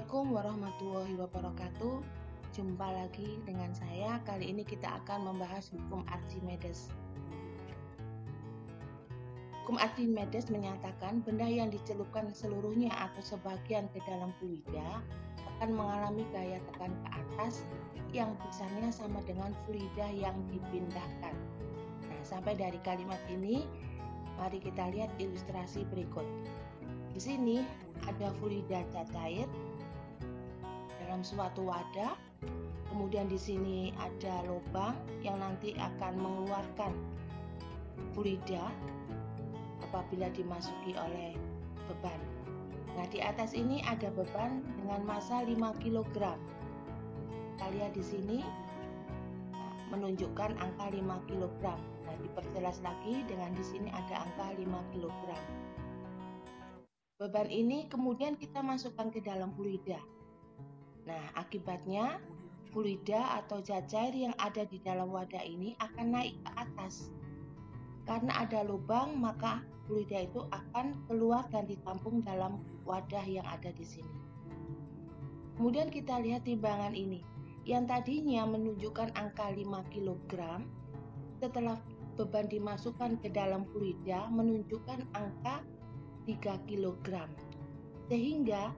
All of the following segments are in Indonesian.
Assalamualaikum warahmatullahi wabarakatuh. Jumpa lagi dengan saya. Kali ini kita akan membahas hukum Archimedes. Hukum Archimedes menyatakan benda yang dicelupkan seluruhnya atau sebagian ke dalam fluida akan mengalami gaya tekan ke atas yang besarnya sama dengan fluida yang dipindahkan. Nah, sampai dari kalimat ini, mari kita lihat ilustrasi berikut. Di sini ada fluida cair dalam suatu wadah. Kemudian di sini ada lubang yang nanti akan mengeluarkan fluida apabila dimasuki oleh beban. Nah, di atas ini ada beban dengan massa 5 kg. Kita lihat di sini menunjukkan angka 5 kg. Nah, diperjelas lagi dengan di sini ada angka 5 kg. Beban ini kemudian kita masukkan ke dalam fluida. Nah, akibatnya fluida atau zat cair yang ada di dalam wadah ini akan naik ke atas. Karena ada lubang, maka fluida itu akan keluar dan ditampung dalam wadah yang ada di sini. Kemudian kita lihat timbangan ini. Yang tadinya menunjukkan angka 5 kg, setelah beban dimasukkan ke dalam fluida menunjukkan angka 3 kg. Sehingga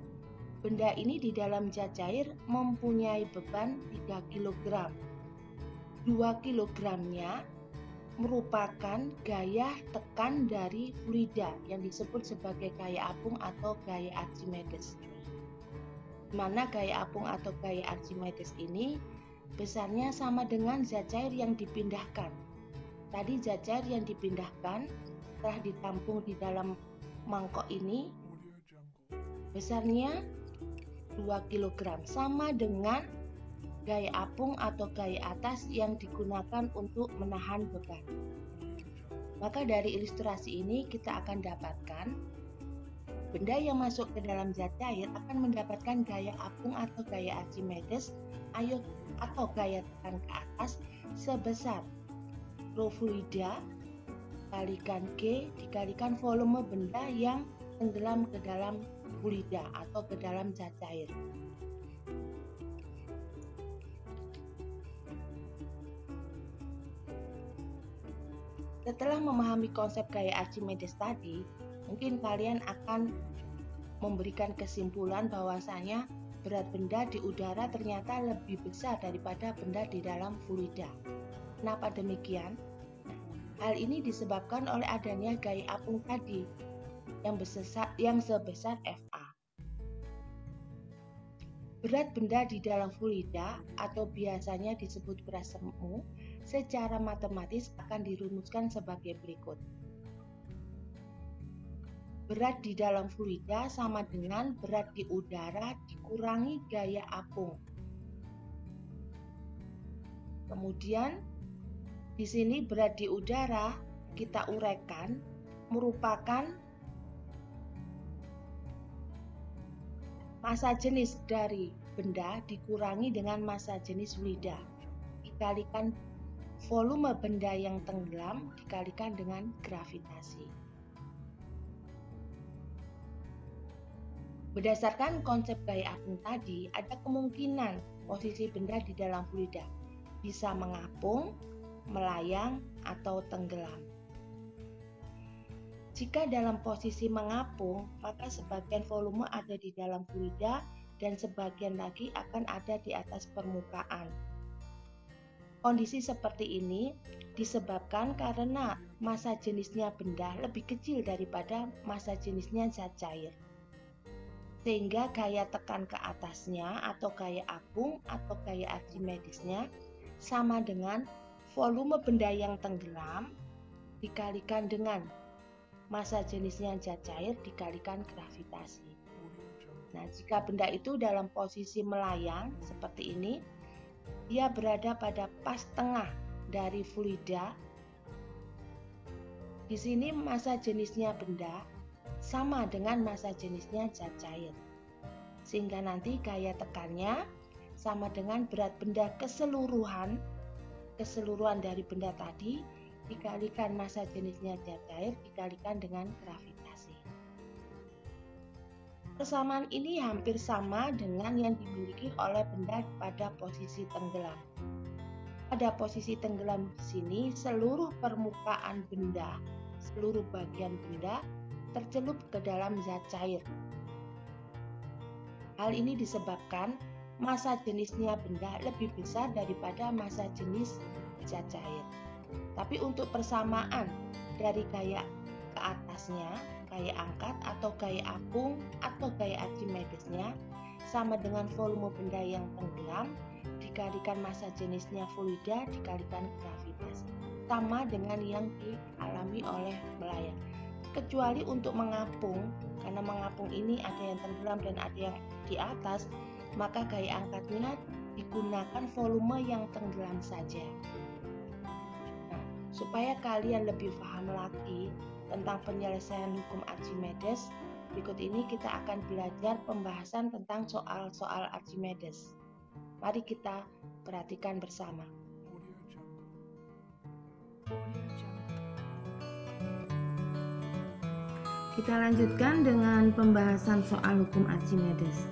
benda ini di dalam zat cair mempunyai beban 3 kg. 2 kg-nya merupakan gaya tekan dari fluida yang disebut sebagai gaya apung atau gaya Archimedes. Mana gaya apung atau gaya Archimedes ini besarnya sama dengan zat cair yang dipindahkan. Tadi zat cair yang dipindahkan setelah ditampung di dalam mangkok ini besarnya 2 kg, sama dengan gaya apung atau gaya atas yang digunakan untuk menahan beban. Maka dari ilustrasi ini kita akan dapatkan benda yang masuk ke dalam zat cair akan mendapatkan gaya apung atau gaya Archimedes atau gaya tekan ke atas sebesar rho fluida kalikan G dikalikan volume benda yang tenggelam ke dalam fluida atau ke dalam zat cair. Setelah memahami konsep gaya Archimedes tadi, mungkin kalian akan memberikan kesimpulan bahwasanya berat benda di udara ternyata lebih besar daripada benda di dalam fluida. Kenapa demikian? Hal ini disebabkan oleh adanya gaya apung tadi yang sebesar Fa. Berat benda di dalam fluida atau biasanya disebut berat semu secara matematis akan dirumuskan sebagai berikut. Berat di dalam fluida sama dengan berat di udara dikurangi gaya apung. Kemudian di sini berat di udara kita uraikan merupakan massa jenis dari benda dikurangi dengan massa jenis fluida dikalikan volume benda yang tenggelam dikalikan dengan gravitasi. Berdasarkan konsep gaya apung tadi, ada kemungkinan posisi benda di dalam fluida bisa mengapung, melayang, atau tenggelam. Jika dalam posisi mengapung, maka sebagian volume ada di dalam fluida dan sebagian lagi akan ada di atas permukaan. Kondisi seperti ini disebabkan karena massa jenisnya benda lebih kecil daripada massa jenisnya zat cair. Sehingga gaya tekan ke atasnya atau gaya apung atau gaya Archimedesnya sama dengan volume benda yang tenggelam dikalikan dengan massa jenisnya zat cair dikalikan gravitasi. Nah, jika benda itu dalam posisi melayang seperti ini, dia berada pada pas tengah dari fluida. Di sini massa jenisnya benda sama dengan massa jenisnya zat cair. Sehingga nanti gaya tekannya sama dengan berat benda keseluruhan dari benda tadi dikalikan massa jenisnya zat cair dikalikan dengan gravitasi. Persamaan ini hampir sama dengan yang dimiliki oleh benda pada posisi tenggelam. Pada posisi tenggelam di sini, seluruh permukaan benda, seluruh bagian benda tercelup ke dalam zat cair. Hal ini disebabkan massa jenisnya benda lebih besar daripada massa jenis zat cair. Tapi untuk persamaan dari gaya ke atasnya, gaya angkat atau gaya apung atau gaya Archimedesnya sama dengan volume benda yang tenggelam dikalikan massa jenisnya fluida dikalikan gravitas, sama dengan yang dialami oleh melayang. Kecuali untuk mengapung, karena mengapung ini ada yang tenggelam dan ada yang di atas, maka gaya angkatnya digunakan volume yang tenggelam saja. Nah, supaya kalian lebih paham lagi tentang penyelesaian hukum Archimedes, berikut ini kita akan belajar pembahasan tentang soal-soal Archimedes. Mari kita perhatikan bersama. Kita lanjutkan dengan pembahasan soal hukum Archimedes.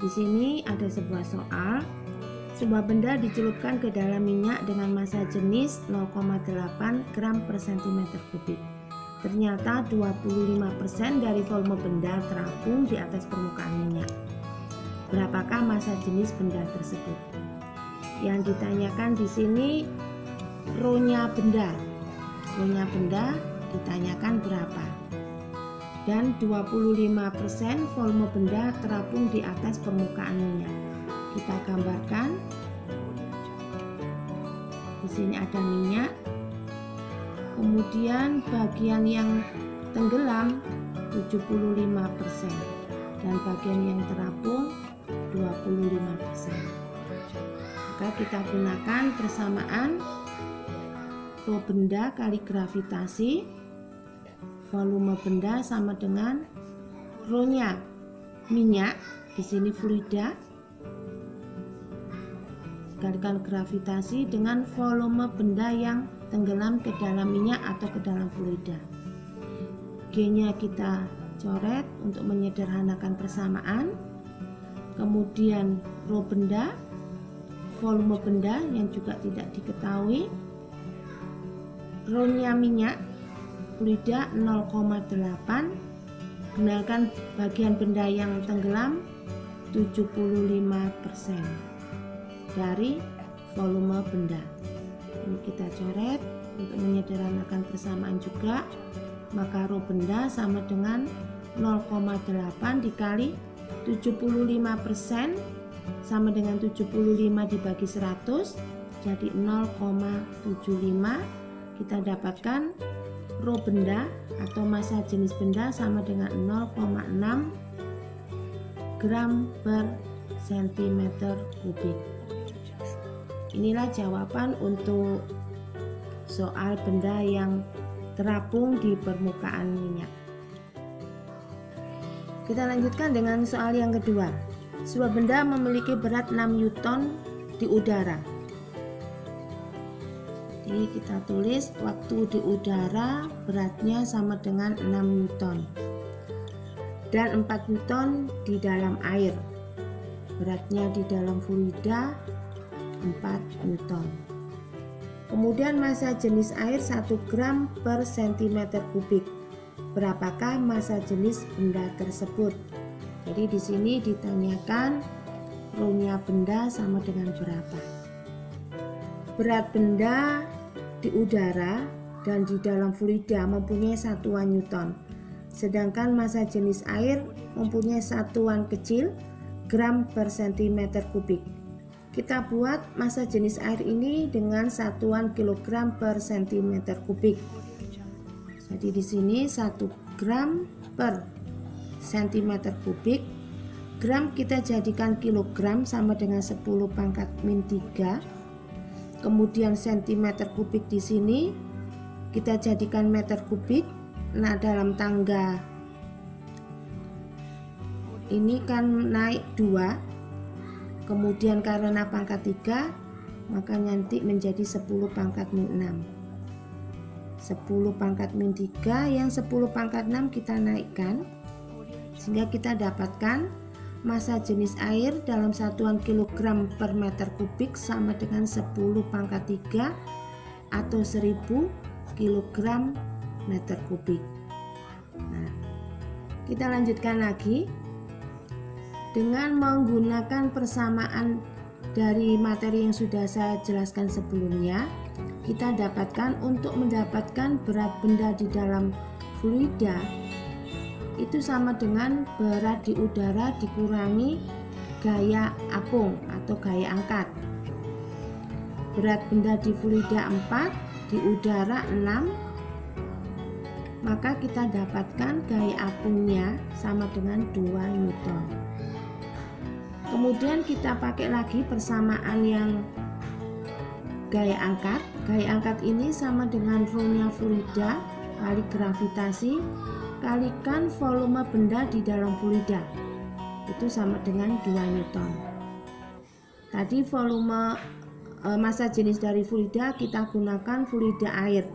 Di sini ada sebuah soal. Sebuah benda dicelupkan ke dalam minyak dengan massa jenis 0,8 gram per cm kubik. Ternyata 25% dari volume benda terapung di atas permukaan minyak. Berapakah massa jenis benda tersebut? Yang ditanyakan di sini rho-nya benda. Rho-nya benda ditanyakan berapa? Dan 25% volume benda terapung di atas permukaan minyak. Kita gambarkan. Di sini ada minyak. Kemudian bagian yang tenggelam 75% dan bagian yang terapung 25%. Maka kita gunakan persamaan rho benda kali gravitasi, volume benda sama dengan rho-nya minyak, di sini fluida, kalikan gravitasi dengan volume benda yang tenggelam ke dalam minyak atau ke dalam fluida. G-nya kita coret untuk menyederhanakan persamaan. Kemudian rho benda, volume benda yang juga tidak diketahui, rho-nya minyak, fluida 0,8, gunakan bagian benda yang tenggelam 75% dari volume benda. Ini kita coret untuk menyederhanakan persamaan juga. Maka rho benda sama dengan 0,8 dikali 75% sama dengan 75 dibagi 100, jadi 0,75. Kita dapatkan rho benda atau massa jenis benda sama dengan 0,6 gram per centimeter kubik. Inilah jawaban untuk soal benda yang terapung di permukaan minyak. Kita lanjutkan dengan soal yang kedua. Sebuah benda memiliki berat 6 Newton di udara. Jadi kita tulis waktu di udara beratnya sama dengan 6 Newton dan 4 Newton di dalam air. Beratnya di dalam fluida 4 Newton. Kemudian massa jenis air 1 gram per centimeter kubik. Berapakah massa jenis benda tersebut? Jadi di sini ditanyakan rho-nya benda sama dengan berapa. Berat benda di udara dan di dalam fluida mempunyai satuan Newton. Sedangkan massa jenis air mempunyai satuan kecil gram per centimeter kubik. Kita buat massa jenis air ini dengan satuan kilogram per centimeter kubik. Jadi di sini 1 gram per centimeter kubik. Gram kita jadikan kilogram sama dengan 10 pangkat min 3. Kemudian centimeter kubik di sini kita jadikan meter kubik. Nah, dalam tangga ini kan naik 2. Kemudian karena pangkat 3, maka nanti menjadi 10 pangkat min 6. 10 pangkat min 3, yang 10 pangkat 6 kita naikkan. sehingga kita dapatkan massa jenis air dalam satuan kilogram per meter kubik sama dengan 10 pangkat 3 atau 1000 kilogram meter kubik. Nah, kita lanjutkan lagi dengan menggunakan persamaan dari materi yang sudah saya jelaskan sebelumnya. Kita dapatkan untuk mendapatkan berat benda di dalam fluida itu sama dengan berat di udara dikurangi gaya apung atau gaya angkat. Berat benda di fluida 4, di udara 6, maka kita dapatkan gaya apungnya sama dengan 2 Newton. Kemudian kita pakai lagi persamaan yang gaya angkat. Gaya angkat ini sama dengan rho-nya fluida kali gravitasi kalikan volume benda di dalam fluida, itu sama dengan 2 Newton. Tadi volume massa jenis dari fluida kita gunakan fluida air.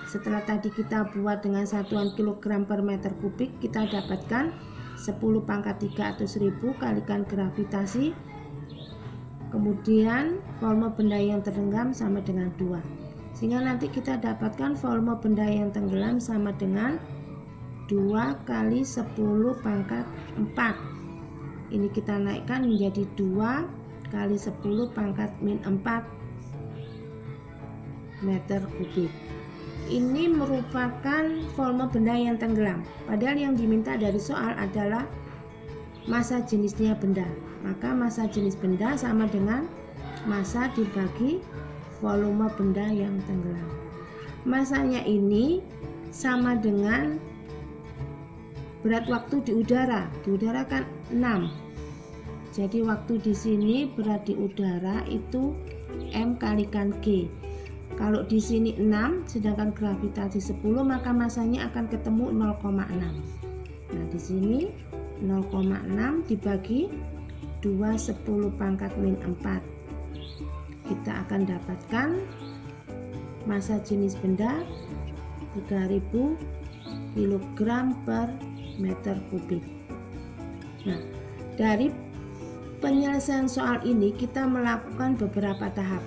Setelah tadi kita buat dengan satuan kilogram per meter kubik, kita dapatkan 10 pangkat 3 atau 1000 kalikan gravitasi, kemudian volume benda yang terendam sama dengan 2, sehingga nanti kita dapatkan volume benda yang tenggelam sama dengan 2 kali 10 pangkat 4. Ini kita naikkan menjadi 2 kali 10 pangkat min 4 meter kubik. Ini merupakan volume benda yang tenggelam, padahal yang diminta dari soal adalah massa jenisnya benda. Maka massa jenis benda sama dengan massa dibagi volume benda yang tenggelam. Massanya ini sama dengan berat waktu di udara. Di udara kan 6. Jadi waktu di sini berat di udara itu M kalikan G. Kalau di sini 6 sedangkan gravitasi 10, maka massanya akan ketemu 0,6. Nah, di sini 0,6 dibagi 2 10 pangkat min 4. Kita akan dapatkan massa jenis benda 3000 kg per meter kubik. Nah, dari penyelesaian soal ini kita melakukan beberapa tahap,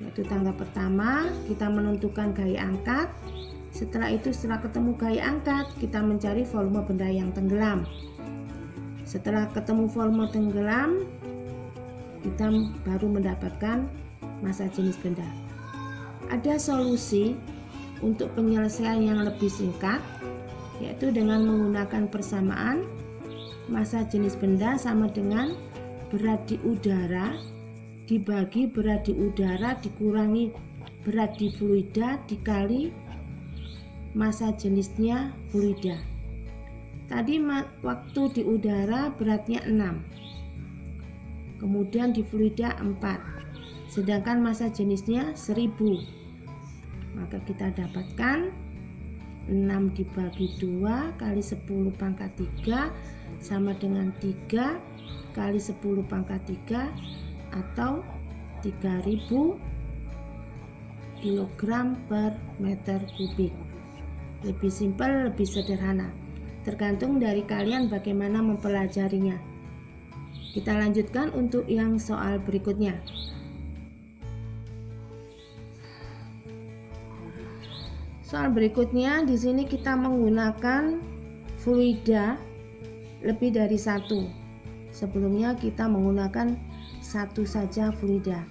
yaitu tahap pertama kita menentukan gaya angkat. Setelah itu, setelah ketemu gaya angkat, kita mencari volume benda yang tenggelam. Setelah ketemu volume tenggelam, kita baru mendapatkan massa jenis benda. Ada solusi untuk penyelesaian yang lebih singkat, yaitu dengan menggunakan persamaan massa jenis benda sama dengan berat di udara dibagi berat di udara dikurangi berat di fluida dikali massa jenisnya fluida. Tadi waktu di udara beratnya 6, kemudian di fluida 4, sedangkan massa jenisnya 1000. Maka kita dapatkan 6 dibagi 2 kali 10 pangkat 3 sama dengan 3 kali 10 pangkat 3 atau 3000 kg per meter kubik. Lebih simpel, lebih sederhana, tergantung dari kalian bagaimana mempelajarinya. Kita lanjutkan untuk yang soal berikutnya. Soal berikutnya, di sini kita menggunakan fluida lebih dari satu. Sebelumnya kita menggunakan satu saja fluida.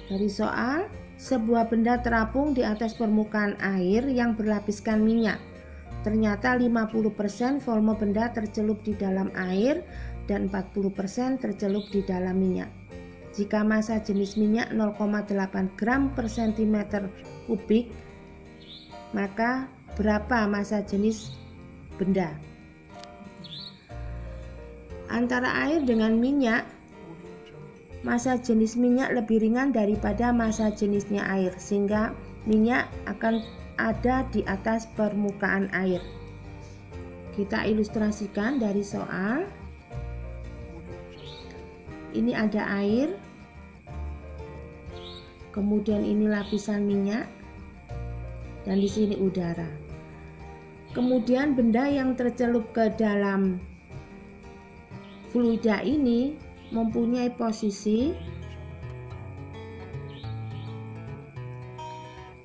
Dari soal, sebuah benda terapung di atas permukaan air yang berlapiskan minyak. Ternyata 50% volume benda tercelup di dalam air dan 40% tercelup di dalam minyak. Jika massa jenis minyak 0,8 gram per cm kubik, maka berapa massa jenis benda? Antara air dengan minyak, massa jenis minyak lebih ringan daripada massa jenisnya air, sehingga minyak akan ada di atas permukaan air. Kita ilustrasikan dari soal. Ini ada air, kemudian ini lapisan minyak, dan di sini udara. Kemudian benda yang tercelup ke dalam fluida ini mempunyai posisi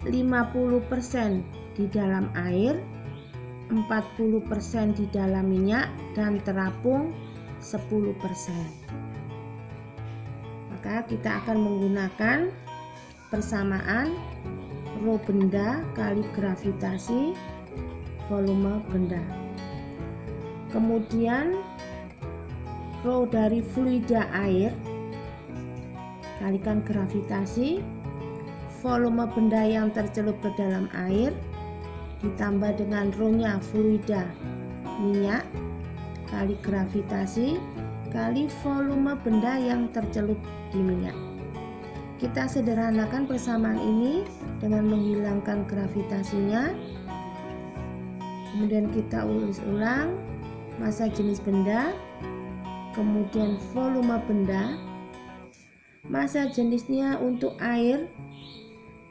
50% di dalam air, 40% di dalam minyak, dan terapung 10%. Maka kita akan menggunakan persamaan rho benda kali gravitasi volume benda. Kemudian rho dari fluida air kalikan gravitasi volume benda yang tercelup ke dalam air ditambah dengan rho-nya fluida minyak kali gravitasi kali volume benda yang tercelup di minyak. Kita sederhanakan persamaan ini dengan menghilangkan gravitasinya. Kemudian kita ulang massa jenis benda, kemudian volume benda. Massa jenisnya untuk air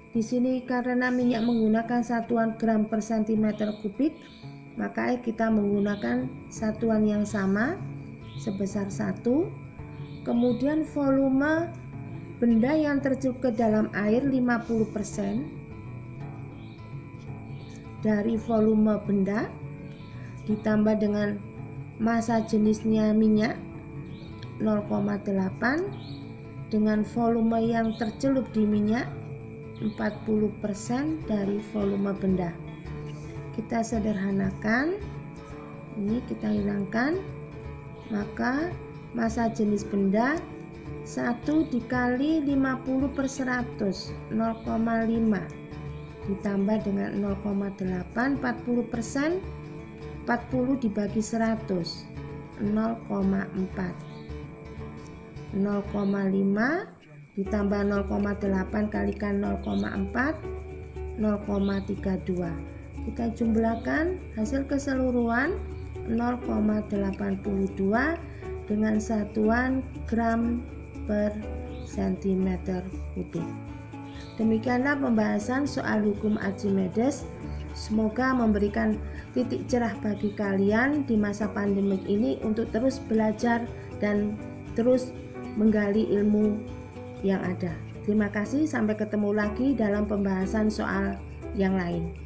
di sini karena minyak menggunakan satuan gram per centimeter kubik, maka kita menggunakan satuan yang sama sebesar 1. Kemudian volume benda yang tercelup ke dalam air 50% dari volume benda ditambah dengan massa jenisnya minyak 0,8 dengan volume yang tercelup di minyak 40% dari volume benda. Kita sederhanakan, ini kita hilangkan, maka massa jenis benda 1 dikali 50/100 0,5 ditambah dengan 0,8 40%, 40 dibagi 100 0,4, 0,5 ditambah 0,8 kalikan 0,4 0,32. Kita jumlahkan hasil keseluruhan 0,82 dengan satuan gram per centimeter kubik. Demikianlah pembahasan soal hukum Archimedes. Semoga memberikan titik cerah bagi kalian di masa pandemik ini untuk terus belajar dan terus menggali ilmu yang ada. Terima kasih, sampai ketemu lagi dalam pembahasan soal yang lain.